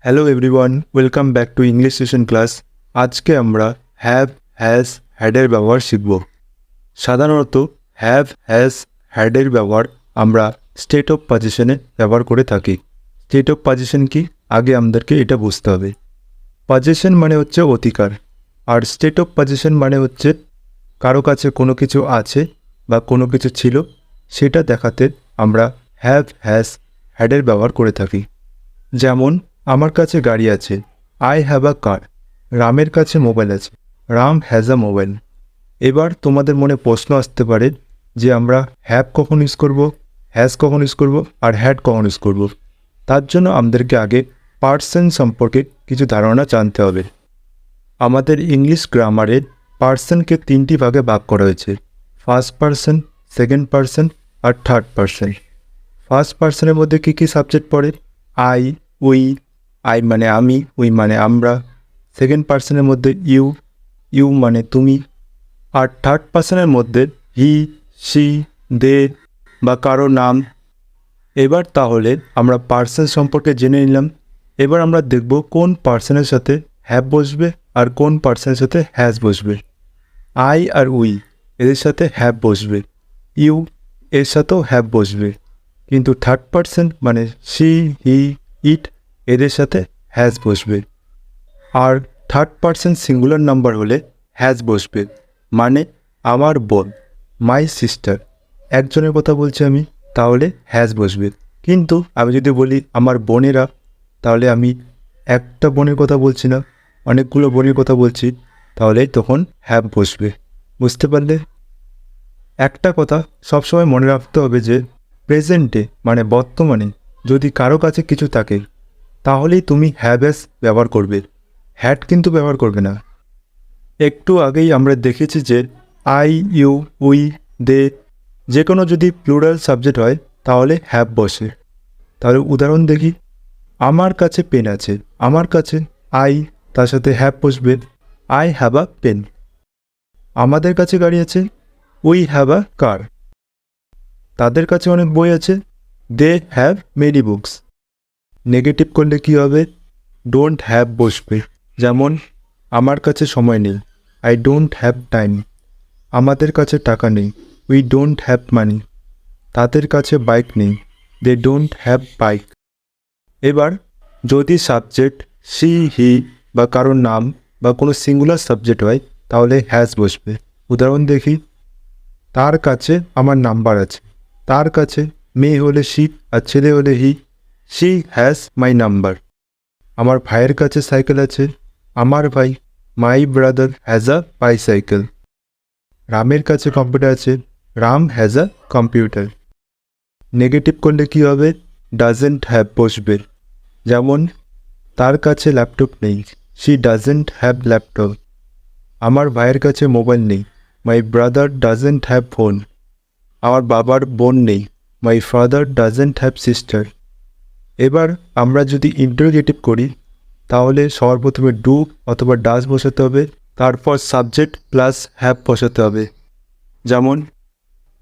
Hello everyone, welcome back to English session class. আজকে আমরা have, has, হ্যাডের ব্যবহার শিখব। সাধারণত হ্যাভ, হ্যাজ, হ্যাডের ব্যবহার আমরা স্টেট অফ পজিশনে ব্যবহার করে থাকি। স্টেট অফ পজিশন কি, আগে আমাদেরকে এটা বুঝতে হবে। পজিশন মানে হচ্ছে অধিকার, আর স্টেট অফ পজিশন মানে হচ্ছে কারো কাছে কোনো কিছু আছে বা কোনো কিছু ছিল সেটা দেখাতে আমরা হ্যাভ, হ্যাজ, হ্যাডের ব্যবহার করে থাকি। যেমন আমার কাছে গাড়ি আছে, আই হ্যাভ আ কার। রামের কাছে মোবাইল আছে, রাম হ্যাজ আ মোবাইল। এবার তোমাদের মনে প্রশ্ন আসতে পারে যে আমরা হ্যাভ কখন ইউজ করব, হ্যাজ কখন ইউজ করব, আর হ্যাড কখন ইউজ করব। তার জন্য আমাদেরকে আগে পার্সন সম্পর্কে কিছু ধারণা জানতে হবে। আমাদের ইংলিশ গ্রামারের পার্সনকে তিনটি ভাগে ভাগ করা হয়েছে: ফার্স্ট পার্সন, সেকেন্ড পার্সন আর থার্ড পার্সন। ফার্স্ট পার্সনের মধ্যে কী কী সাবজেক্ট পড়ে? আই, উই, আই মানে আমি, উই মানে আমরা। সেকেন্ড পার্সনের মধ্যে ইউ, ইউ মানে তুমি। আর থার্ড পার্সনের মধ্যে হি, সি, দে বা কারো নাম। এবার তাহলে আমরা পার্সন সম্পর্কে জেনে নিলাম। এবার আমরা দেখব কোন পার্সনের সাথে হ্যাভ বসবে আর কোন পার্সনের সাথে হ্যাজ বসবে। আই আর উই এদের সাথে হ্যাভ বসবে, ইউ এর সাথেও হ্যাভ বসবে, কিন্তু থার্ড পার্সন মানে সি, হি, ইট এদের সাথে হ্যাজ বসবে। আর থার্ড পার্সন সিঙ্গুলার নাম্বার হলে হ্যাজ বসবে, মানে আমার বোন, মাই সিস্টার, একজনের কথা বলছি আমি, তাহলে হ্যাজ বসবে। কিন্তু আমি যদি বলি আমার বোনেরা, তাহলে আমি একটা বোনের কথা বলছি না, অনেকগুলো বোনের কথা বলছি, তাহলে তখন হ্যাভ বসবে। বুঝতে পারলে? একটা কথা সবসময় মনে রাখতে হবে যে প্রেজেন্টে মানে বর্তমানে যদি কারো কাছে কিছু থাকে তাহলেই তুমি হ্যাভ হ্যাজ ব্যবহার করবে, হ্যাড কিন্তু ব্যবহার করবে না। একটু আগেই আমরা দেখেছি যে আই, ইউ, উই, দে যে কোনো যদি প্লুরাল সাবজেক্ট হয় তাহলে হ্যাভ বসে। তাহলে উদাহরণ দেখি। আমার কাছে পেন আছে, আমার কাছে আই, তার সাথে হ্যাভ বসবে, আই হ্যাভ আ পেন। আমাদের কাছে গাড়ি আছে, উই হ্যাভ আ কার। তাদের কাছে অনেক বই আছে, they have many books. Negative করলে কি হবে? ডোন্ট হ্যাভ বসবে। যেমন আমার কাছে সময় নেই, আই ডোন্ট হ্যাভ টাইম। আমাদের কাছে টাকা নেই, উই ডোন্ট হ্যাভ মানি। তাদের কাছে বাইক নেই, দে ডোন্ট হ্যাভ বাইক। এবার যদি সাবজেক্ট সি, হি বা কারোর নাম বা কোনো সিঙ্গুলার সাবজেক্ট হয় তাহলে হ্যাজ বসবে। উদাহরণ দেখি। তার কাছে আমার নাম্বার আছে, তার কাছে মেয়ে হলে সি আর ছেলে হলে হি, সি হ্যাজ মাই নাম্বার। আমার ভাইয়ের কাছে সাইকেল আছে, আমার ভাই, my brother has a bicycle. রামের কাছে কম্পিউটার আছে, Ram has a computer. Negative করলে কি হবে? ডাজেন্ট হ্যাভ বসবে। যেমন তার কাছে ল্যাপটপ নেই, শি ডাজেন্ট হ্যাভ ল্যাপটপ। আমার ভাইয়ের কাছে মোবাইল নেই, my brother doesn't have phone. আমার বাবার বোন নেই, my father doesn't have sister. এবার আমরা যদি ইন্টারোগেটিভ করি তাহলে সবার প্রথমে ডু অথবা ডাজ বসাতে হবে, তারপর সাবজেক্ট প্লাস হ্যাভ বসাতে হবে। যেমন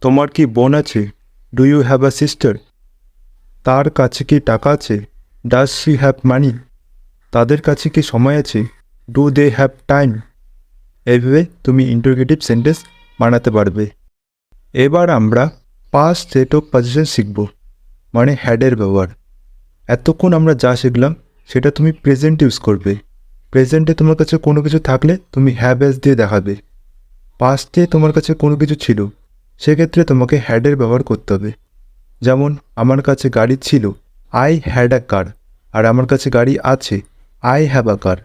তোমার কি বোন আছে? Do you have a sister? তার কাছে কি টাকা আছে? Does she have money? তাদের কাছে কি সময় আছে? Do they have time? এইভাবে তুমি ইন্টারোগেটিভ সেন্টেন্স বানাতে পারবে। এবার আমরা পাস্ট স্টেট অফ পজিশন শিখব, মানে হ্যাডের ব্যবহার। এতক্ষণ আমরা যা শিখলাম সেটা তুমি প্রেজেন্ট ইউজ করবে। প্রেজেন্টে তোমার কাছে কোনো কিছু থাকলে তুমি হ্যাভ হ্যাজ দিয়ে দেখাবে। পাস্টে তোমার কাছে কোনো কিছু ছিল, সেক্ষেত্রে তোমাকে হ্যাডের ব্যবহার করতে হবে। যেমন আমার কাছে গাড়ি ছিল, আই হ্যাড আ কার। আর আমার কাছে গাড়ি আছে, আই হ্যাভ আ কার।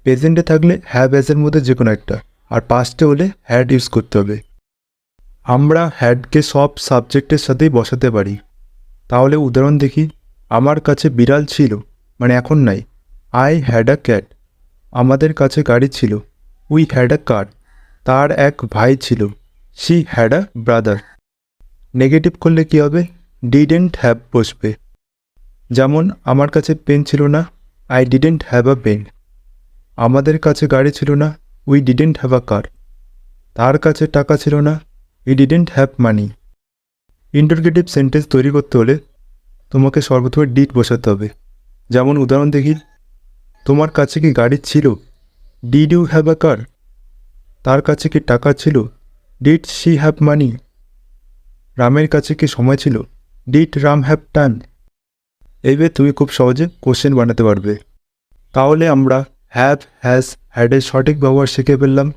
প্রেজেন্টে থাকলে হ্যাভ হ্যাজের মধ্যে যে কোনো একটা, আর পাস্টে হলে হ্যাড ইউজ করতে হবে। আমরা হ্যাডকে সব সাবজেক্টের সাথেই বসাতে পারি। তাহলে উদাহরণ দেখি। আমার কাছে বিড়াল ছিল, মানে এখন নাই, আই হ্যাড আ ক্যাট। আমাদের কাছে গাড়ি ছিল, উই হ্যাড আ কার। তার এক ভাই ছিল, she had a brother. Negative করলে কী হবে? ডিডেন্ট হ্যাভ বসবে। যেমন আমার কাছে পেন ছিল না, I didn't have a pen. আমাদের কাছে গাড়ি ছিল না, we didn't have a car. তার কাছে টাকা ছিল না, he didn't have money. Interrogative sentence তৈরি করতে হলে তোমাকে সর্বপ্রথমে ডিড বসাতে হবে। যেমন উদাহরণ দেখি। তোমার কাছে কি গাড়ি ছিল? Did you have a car? তার কাছে কি টাকা ছিল? ডিড শি হ্যাভ মানি? রামের কাছে কি সময় ছিল? Did Ram have time? এইভাবে তুমি খুব সহজে কোশ্চেন বানাতে পারবে। তাহলে আমরা হ্যাভ, হ্যাজ, হ্যাডের সঠিক ব্যবহার শিখে ফেললাম।